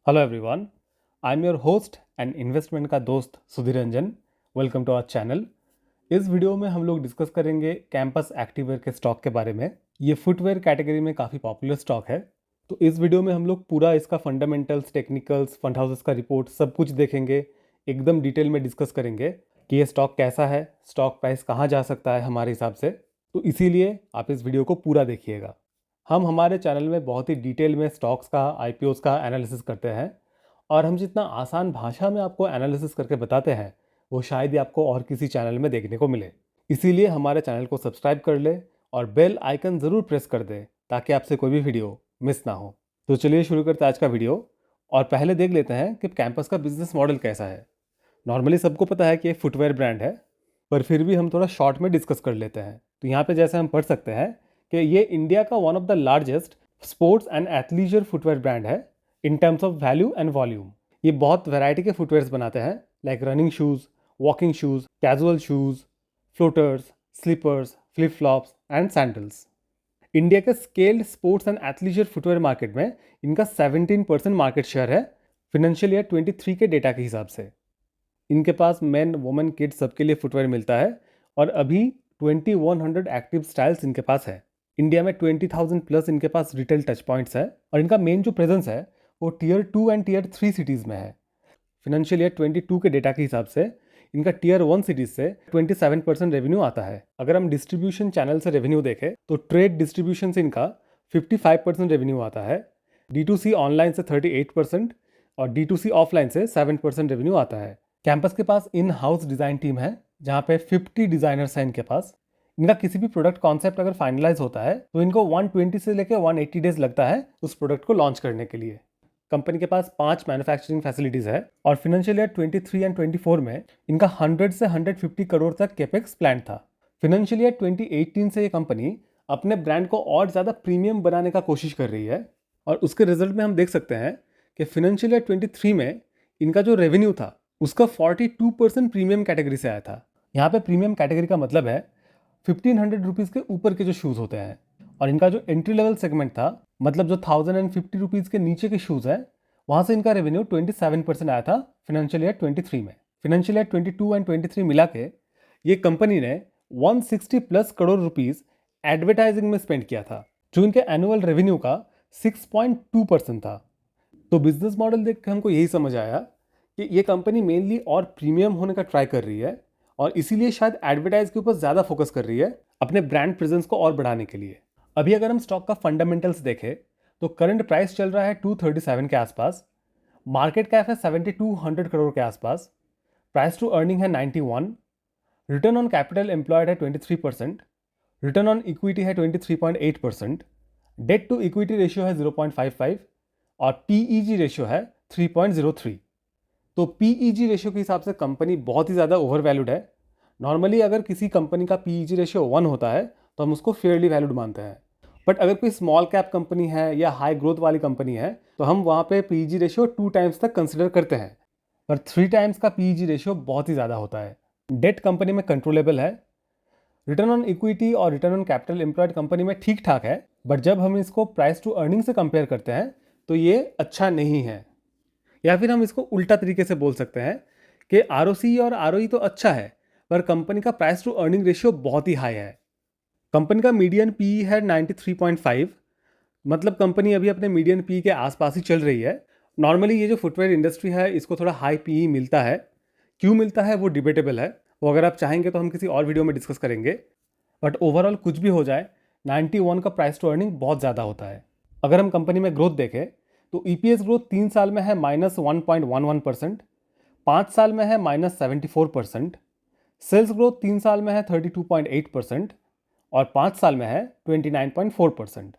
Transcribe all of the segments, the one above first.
Hello everyone, I am your host and investment का दोस्त Sudhir Ranjan. Welcome to our channel. इस video में हम लोग डिस्कस करेंगे कैंपस एक्टिववेयर के स्टॉक के बारे में। ये फुटवेयर कैटेगरी में काफ़ी पॉपुलर स्टॉक है। तो इस वीडियो में हम लोग पूरा इसका फंडामेंटल्स, टेक्निकल्स, फंड हाउसेस का रिपोर्ट सब कुछ देखेंगे। एकदम डिटेल में डिस्कस करेंगे कि ये स्टॉक कैसा है, स्टॉक प्राइस कहाँ जा सकता है हमारे हिसाब से। तो इसीलिए आप इस वीडियो को पूरा देखिएगा। हम हमारे चैनल में बहुत ही डिटेल में स्टॉक्स का, आईपीओस का एनालिसिस करते हैं और हम जितना आसान भाषा में आपको एनालिसिस करके बताते हैं वो शायद ही आपको और किसी चैनल में देखने को मिले। इसीलिए हमारे चैनल को सब्सक्राइब कर ले और बेल आइकन ज़रूर प्रेस कर दे ताकि आपसे कोई भी वीडियो मिस ना हो। तो चलिए शुरू करते हैं आज का वीडियो और पहले देख लेते हैं कि कैंपस का बिजनेस मॉडल कैसा है। नॉर्मली सबको पता है कि ये फुटवेयर ब्रांड है, पर फिर भी हम थोड़ा शॉर्ट में डिस्कस कर लेते हैं। तो यहाँ पे जैसे हम पढ़ सकते हैं कि ये इंडिया का one of the largest sports and athleisure footwear brand है in terms of value and volume. ये बहुत वैरायटी के फुटवेयर्स बनाते हैं, like running shoes, walking shoes, casual shoes, floaters, slippers, flip flops and sandals. India के scaled sports and athleisure footwear market में इनका 17% market share है फिनेंशियल ईयर 23 के डेटा के हिसाब से। इनके पास मेन, वुमेन, किड्स सबके लिए फुटवेयर मिलता है और अभी 2100 एक्टिव स्टाइल्स इनके पास है। इंडिया में 20,000 प्लस इनके पास रिटेल टच पॉइंट्स है और इनका मेन जो प्रेजेंस है वो टीयर 2 एंड टीयर 3 सिटीज़ में है। फिनेंशियल ईयर 22 के डेटा के हिसाब से इनका टीयर 1 सिटीज़ से 27% रेवेन्यू आता है। अगर हम डिस्ट्रीब्यूशन चैनल से रेवेन्यू देखें तो ट्रेड डिस्ट्रीब्यूशन से इनका 55% रेवेन्यू आता है, D2C ऑनलाइन से 38% और D2C ऑफलाइन से 7% रेवेन्यू आता है। कैंपस के पास इन हाउस डिज़ाइन टीम है जहाँ पे 50 डिज़ाइनर्स हैं इनके पास। इनका किसी भी प्रोडक्ट कॉन्सेप्ट अगर फाइनलाइज होता है तो इनको 120 से लेकर 180 डेज लगता है उस प्रोडक्ट को लॉन्च करने के लिए। कंपनी के पास 5 मैन्युफैक्चरिंग फैसिलिटीज़ है और फिनेंशियल ईयर 23 एंड 24 में इनका 100 से 150 करोड़ तक कैपेक्स प्लान था। फिनेंशियल ईयर 2018 से ये कंपनी अपने ब्रांड को और ज़्यादा प्रीमियम बनाने का कोशिश कर रही है और उसके रिजल्ट में हम देख सकते हैं कि फिनेंशियल ईयर 23 में इनका जो रेवेन्यू था उसका 42% प्रीमियम कैटेगरी से आया था। यहाँ पे प्रीमियम कैटेगरी का मतलब है 1500 रुपीज़ के ऊपर के जो शूज़ होते हैं, और इनका जो एंट्री लेवल सेगमेंट था, मतलब जो 1050 रुपीज़ के नीचे के शूज़ हैं, वहाँ से इनका रेवेन्यू 27% आया था फिनेंशियल ईयर 23 में। फिनेंशियल ईयर 22 एंड 23 मिला के ये कंपनी ने 160 प्लस करोड़ रुपीज़ एडवर्टाइजिंग में स्पेंड किया था, जो इनके एनुअल रेवेन्यू का 6.2% था। तो बिजनेस मॉडल देख के हमको यही समझ आया कि ये कंपनी मेनली और प्रीमियम होने का ट्राई कर रही है और इसीलिए शायद एडवर्टाइज के ऊपर ज़्यादा फोकस कर रही है अपने ब्रांड प्रेजेंस को और बढ़ाने के लिए। अभी अगर हम स्टॉक का फंडामेंटल्स देखें तो करंट प्राइस चल रहा है 237 के आसपास, मार्केट कैप है 7200 करोड़ के आसपास, प्राइस टू अर्निंग है 91, रिटर्न ऑन कैपिटल एम्प्लॉयड है 23%, रिटर्न ऑन इक्विटी है 23.8%, डेट टू इक्विटी रेशियो है 0.55 और पीईजी रेशियो है 3.03। तो पीईजी रेशियो के हिसाब से कंपनी बहुत ही ज़्यादा ओवरवैल्यूड है। नॉर्मली अगर किसी कंपनी का पीईजी रेशियो 1 होता है तो हम उसको फेयरली वैल्यूड मानते हैं, बट अगर कोई स्मॉल कैप कंपनी है या हाई ग्रोथ वाली कंपनी है तो हम वहाँ पे पीईजी रेशियो 2 टाइम्स तक कंसिडर करते हैं, पर 3 टाइम्स का पीईजी रेशियो बहुत ही ज़्यादा होता है। डेट कंपनी में कंट्रोलेबल है, रिटर्न ऑन इक्विटी और return on capital employed company में ठीक ठाक है, बट जब हम इसको प्राइस टू अर्निंग से कंपेयर करते हैं तो ये अच्छा नहीं है। या फिर हम इसको उल्टा तरीके से बोल सकते हैं कि आरओसी और आरओई तो अच्छा है, पर कंपनी का प्राइस टू अर्निंग रेशियो बहुत ही हाई है। कंपनी का मीडियन पीई है 93.5, मतलब कंपनी अभी अपने मीडियन पीई के आसपास ही चल रही है। नॉर्मली ये जो फुटवेयर इंडस्ट्री है इसको थोड़ा हाई पीई मिलता है, क्यों मिलता है वो डिबेटेबल है, वो अगर आप चाहेंगे तो हम किसी और वीडियो में डिस्कस करेंगे। बट ओवरऑल कुछ भी हो जाए, 91 का प्राइस टू अर्निंग बहुत ज़्यादा होता है। अगर हम कंपनी में ग्रोथ देखें तो ईपीएस ग्रोथ 3 साल में है -1.11%, 5 साल में है -74%, सेल्स ग्रोथ 3 साल में है 32.8% और 5 साल में है 29.4%।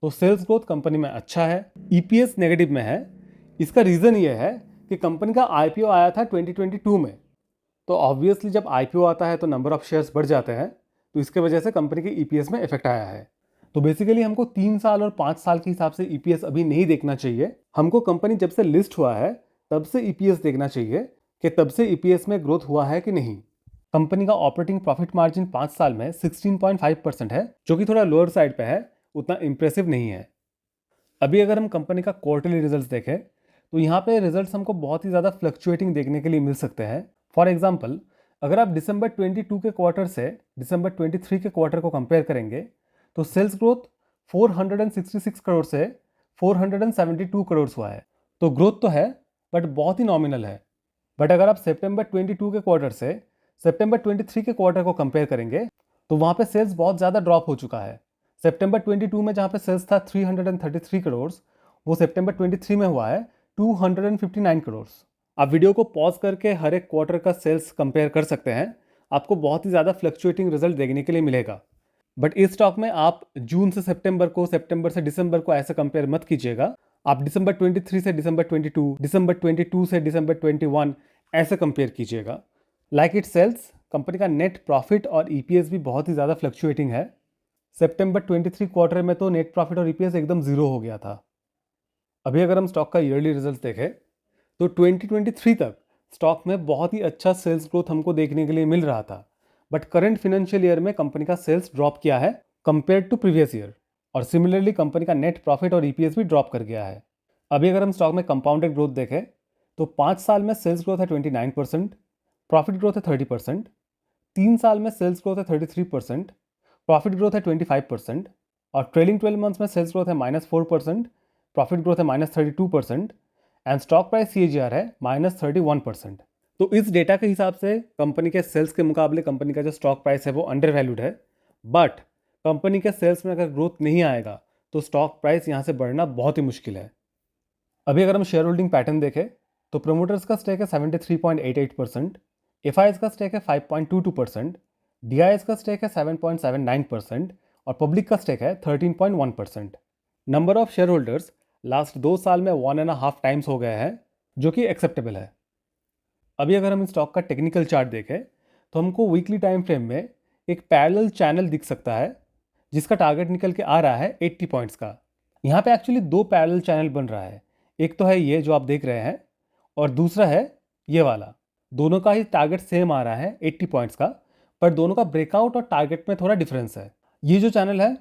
तो सेल्स ग्रोथ कंपनी में अच्छा है, ईपीएस नेगेटिव में है। इसका रीज़न ये है कि कंपनी का आईपीओ आया था 2022 में, तो ऑब्वियसली जब आईपीओ आता है तो नंबर ऑफ शेयर्स बढ़ जाते हैं, तो इसके वजह से कंपनी के ईपीएस में इफेक्ट आया है। तो बेसिकली हमको 3 साल और 5 साल के हिसाब से ईपीएस अभी नहीं देखना चाहिए। हमको कंपनी जब से लिस्ट हुआ है तब से ईपीएस देखना चाहिए कि तब से ईपीएस में ग्रोथ हुआ है कि नहीं। कंपनी का ऑपरेटिंग प्रॉफिट मार्जिन 5 साल में 16.5% है, जो कि थोड़ा लोअर साइड पे है, उतना इंप्रेसिव नहीं है। अभी अगर हम कंपनी का क्वार्टरली रिजल्ट्स देखें तो यहाँ पे रिजल्ट्स हमको बहुत ही ज़्यादा फ्लक्चुएटिंग देखने के लिए मिल सकते हैं। फॉर एग्जाम्पल, अगर आप दिसंबर 22 के क्वार्टर से दिसंबर 23 के क्वार्टर को कंपेयर करेंगे तो सेल्स ग्रोथ 466 करोड़ से 472 करोड़ हुआ है। तो ग्रोथ तो है बट बहुत ही नॉमिनल है। बट अगर आप सितंबर 22 के क्वार्टर से सितंबर 23 के क्वार्टर को कंपेयर करेंगे तो वहाँ पे सेल्स बहुत ज़्यादा ड्रॉप हो चुका है। सितंबर 22 में जहाँ पे सेल्स था 333 करोड़, वो सितंबर 23 में हुआ है 259 करोड़। आप वीडियो को पॉज करके हर एक क्वार्टर का सेल्स कंपेयर कर सकते हैं, आपको बहुत ही ज़्यादा फ्लक्चुएटिंग रिजल्ट देखने के लिए मिलेगा। बट इस स्टॉक में आप जून से सितंबर को, सितंबर से दिसंबर को ऐसे कंपेयर मत कीजिएगा। आप दिसंबर 23 से दिसंबर 22, दिसंबर 22 से दिसंबर 21 ऐसे कंपेयर कीजिएगा। लाइक इट सेल्स, कंपनी का नेट प्रॉफिट और ईपीएस भी बहुत ही ज़्यादा फ्लक्चुएटिंग है। सितंबर 23 क्वार्टर में तो नेट प्रॉफिट और ईपीएस एकदम ज़ीरो हो गया था। अभी अगर हम स्टॉक का ईयरली रिजल्ट देखें तो 2023 तक स्टॉक में बहुत ही अच्छा सेल्स ग्रोथ हमको देखने के लिए मिल रहा था। बट करंट फाइनेंशियल ईयर में कंपनी का सेल्स ड्रॉप किया है कंपेयर टू प्रीवियस ईयर, और सिमिलरली कंपनी का नेट प्रॉफिट और ईपीएस भी ड्रॉप कर गया है। अभी अगर हम स्टॉक में कंपाउंडेड ग्रोथ देखें तो 5 साल में सेल्स ग्रोथ है 29%, प्रॉफिट ग्रोथ है 30%, 3 साल में सेल्स ग्रोथ है 33%, प्रॉफिट ग्रोथ है 25%, और ट्रेलिंग 12 मंथ्स में सेल्स ग्रोथ है -4%, प्रॉफिट ग्रोथ है -32%, एंड स्टॉक प्राइस CAGR है -31%। तो इस डेटा के हिसाब से कंपनी के सेल्स के मुकाबले कंपनी का जो स्टॉक प्राइस है वो अंडर वैल्यूड है। बट कंपनी के सेल्स में अगर ग्रोथ नहीं आएगा तो स्टॉक प्राइस यहाँ से बढ़ना बहुत ही मुश्किल है। अभी अगर हम शेयर होल्डिंग पैटर्न देखें तो प्रोमोटर्स का स्टेक है 73.88%, एफआईएस का स्टेक है 5.22%, डीआईएस का स्टेक है 7.79% और पब्लिक का स्टेक है 13.1%। Number of share holders last 2 साल में 1.5 टाइम्स हो गए हैं, जो कि एक्सेप्टेबल है। अभी अगर हम इस स्टॉक का टेक्निकल चार्ट देखें तो हमको वीकली टाइम फ्रेम में एक पैरेलल चैनल दिख सकता है जिसका टारगेट निकल के आ रहा है 80 पॉइंट्स का। यहाँ पे एक्चुअली 2 पैरेलल चैनल बन रहा है, एक तो है ये जो आप देख रहे हैं और दूसरा है ये वाला। दोनों का ही टारगेट सेम आ रहा है 80 पॉइंट्स का, पर दोनों का ब्रेकआउट और टारगेट में थोड़ा डिफरेंस है। ये जो चैनल है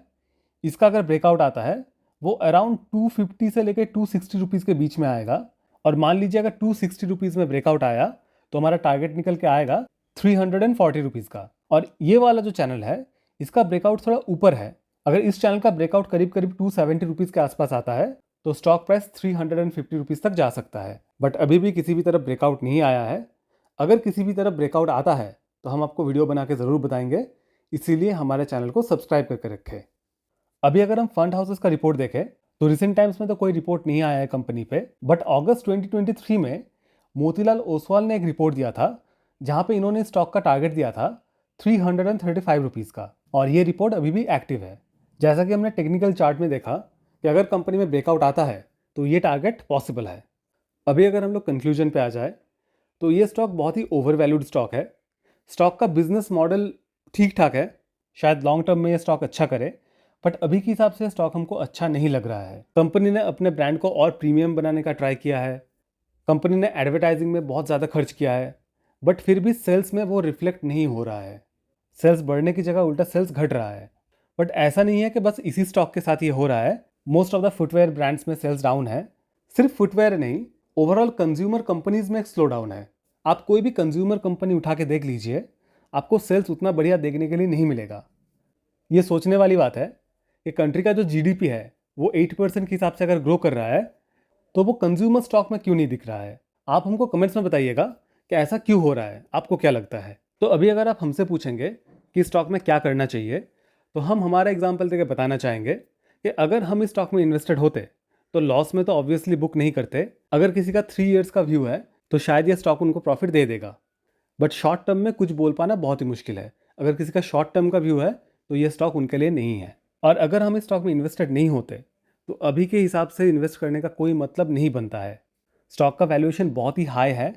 इसका अगर ब्रेकआउट आता है वो अराउंड 250 से लेकर 260 रुपीज़ के बीच में आएगा, और मान लीजिए अगर 260 रुपीज़ में ब्रेकआउट आया तो हमारा टारगेट निकल के आएगा 340 रुपीज़ का। और ये वाला जो चैनल है इसका ब्रेकआउट थोड़ा ऊपर है। अगर इस चैनल का ब्रेकआउट करीब करीब 270 रुपीज़ के आसपास आता है तो स्टॉक प्राइस 350 रुपीज़ तक जा सकता है। बट अभी भी किसी भी तरफ ब्रेकआउट नहीं आया है। अगर किसी भी तरफ ब्रेकआउट आता है तो हम आपको वीडियो बना के ज़रूर बताएंगे, इसीलिए हमारे चैनल को सब्सक्राइब करके रखें। अभी अगर हम फंड हाउसेस का रिपोर्ट देखें तो रिसेंट टाइम्स में तो कोई रिपोर्ट नहीं आया है कंपनी पे, बट अगस्त 2023 में मोतीलाल ओसवाल ने एक रिपोर्ट दिया था जहां पे इन्होंने स्टॉक का टारगेट दिया था 335 रुपीज़ का, और ये रिपोर्ट अभी भी एक्टिव है। जैसा कि हमने टेक्निकल चार्ट में देखा कि अगर कंपनी में ब्रेकआउट आता है तो ये टारगेट पॉसिबल है। अभी अगर हम लोग कंक्लूजन पे आ जाए तो ये स्टॉक बहुत ही ओवर वैल्यूड स्टॉक है। स्टॉक का बिजनेस मॉडल ठीक ठाक है, शायद लॉन्ग टर्म में ये स्टॉक अच्छा करे, बट अभी के हिसाब से स्टॉक हमको अच्छा नहीं लग रहा है। कंपनी ने अपने ब्रांड को और प्रीमियम बनाने का ट्राई किया है, कंपनी ने एडवर्टाइजिंग में बहुत ज़्यादा खर्च किया है, बट फिर भी सेल्स में वो रिफ्लेक्ट नहीं हो रहा है। सेल्स बढ़ने की जगह उल्टा सेल्स घट रहा है। बट ऐसा नहीं है कि बस इसी स्टॉक के साथ ये हो रहा है। Most of the footwear brands में सेल्स डाउन है। सिर्फ फुटवेयर नहीं, ओवरऑल कंज्यूमर कंपनीज में एक स्लो डाउन है। आप कोई भी कंज्यूमर कंपनी उठा के देख लीजिए, आपको सेल्स उतना बढ़िया देखने के लिए नहीं मिलेगा। ये सोचने वाली बात है कि कंट्री का जो जीडीपी है वो 8% के हिसाब से अगर ग्रो कर रहा है तो वो कंज्यूमर स्टॉक में क्यों नहीं दिख रहा है। आप हमको कमेंट्स में बताइएगा कि ऐसा क्यों हो रहा है, आपको क्या लगता है। तो अभी अगर आप हमसे पूछेंगे कि स्टॉक में क्या करना चाहिए तो हम हमारा एग्जाम्पल देकर बताना चाहेंगे कि अगर हम इस स्टॉक में इन्वेस्टेड होते तो लॉस में तो ऑब्वियसली बुक नहीं करते। अगर किसी का 3 इयर्स का व्यू है तो शायद ये स्टॉक उनको प्रॉफिट दे देगा, बट शॉर्ट टर्म में कुछ बोल पाना बहुत ही मुश्किल है। अगर किसी का शॉर्ट टर्म का व्यू है तो ये स्टॉक उनके लिए नहीं है। और अगर हम इस स्टॉक में इन्वेस्टेड नहीं होते तो अभी के हिसाब से इन्वेस्ट करने का कोई मतलब नहीं बनता है। स्टॉक का वैल्यूएशन बहुत ही हाई है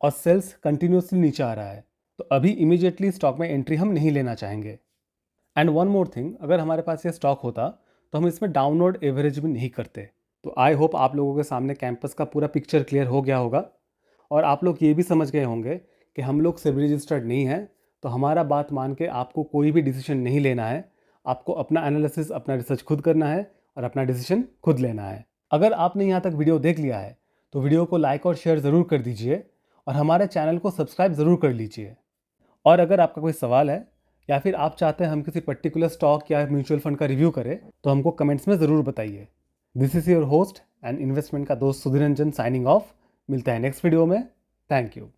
और सेल्स कंटिन्यूसली नीचे आ रहा है, तो अभी इमीडिएटली स्टॉक में एंट्री हम नहीं लेना चाहेंगे। एंड वन मोर थिंग, अगर हमारे पास ये स्टॉक होता तो हम इसमें डाउनवर्ड एवरेज भी नहीं करते। तो आई होप आप लोगों के सामने कैंपस का पूरा पिक्चर क्लियर हो गया होगा और आप लोग ये भी समझ गए होंगे कि हम लोग सेबी रजिस्टर्ड नहीं हैं, तो हमारा बात मान के आपको कोई भी डिसीजन नहीं लेना है। आपको अपना एनालिसिस, अपना रिसर्च खुद करना है और अपना डिसीजन खुद लेना है। अगर आपने यहाँ तक वीडियो देख लिया है तो वीडियो को लाइक और शेयर ज़रूर कर दीजिए और हमारे चैनल को सब्सक्राइब ज़रूर कर लीजिए। और अगर आपका कोई सवाल है या फिर आप चाहते हैं हम किसी पर्टिकुलर स्टॉक या म्यूचुअल फंड का रिव्यू करें तो हमको कमेंट्स में ज़रूर बताइए। This is your host and investment का दोस्त सुधीर रंजन साइनिंग ऑफ। मिलते हैं नेक्स्ट वीडियो में। Thank you.